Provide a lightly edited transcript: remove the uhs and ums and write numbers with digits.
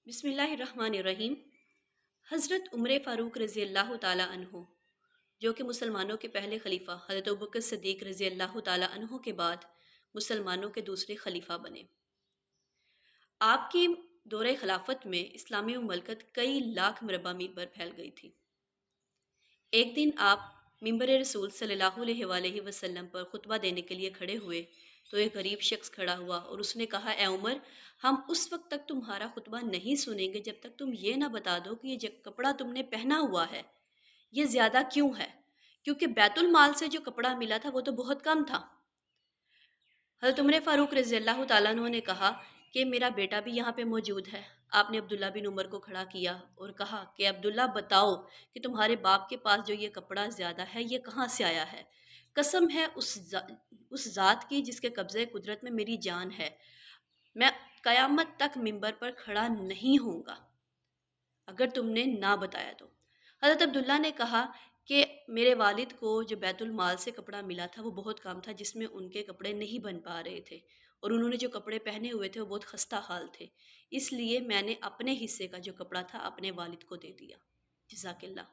बिस्मिल्लाहिर्रहमानिर्रहीम। हज़रत उमर फ़ारूक रज़ी अल्लाह ताला अन्हो, जो कि मुसलमानों के पहले खलीफा हज़रत अबू बकर सिद्दीक़ रज़ी अल्लाह ताला अन्हो के बाद मुसलमानों के दूसरे खलीफा बने। आपकी दौरे खिलाफत में इस्लामी ममलकत कई लाख मरबा मील पर फैल गई थी। एक दिन आप मिंबर रसूल सल्लल्लाहु अलैहि वसल्लम पर खुतबा देने के लिए खड़े हुए तो एक गरीब शख्स खड़ा हुआ और उसने कहा, ए उमर, हम उस वक्त तक तुम्हारा खुतबा नहीं सुनेंगे जब तक तुम ये ना बता दो कि ये जो कपड़ा तुमने पहना हुआ है ये ज़्यादा क्यों है, क्योंकि बैतुल माल से जो कपड़ा मिला था वो तो बहुत कम था। हज़रत उमर फ़ारूक रज़ी अल्लाह ताला अन्हु ने कहा कि मेरा बेटा भी यहाँ पे मौजूद है। आपने अब्दुल्ला बिन उमर को खड़ा किया और कहा कि अब्दुल्ला, बताओ कि तुम्हारे बाप के पास जो ये कपड़ा ज़्यादा है ये कहाँ से आया है। कसम है उस ज़ात की जिसके कब्ज़े कुदरत में मेरी जान है, मैं क़यामत तक मिंबर पर खड़ा नहीं होऊंगा अगर तुमने ना बताया तो। हज़रत अब्दुल्ला ने कहा कि मेरे वालिद को जो बैतुल माल से कपड़ा मिला था वो बहुत कम था, जिसमें उनके कपड़े नहीं बन पा रहे थे और उन्होंने जो कपड़े पहने हुए थे वो बहुत खस्ता हाल थे, इसलिए मैंने अपने हिस्से का जो कपड़ा था अपने वालिद को दे दिया। जज़ाकिल्लाह।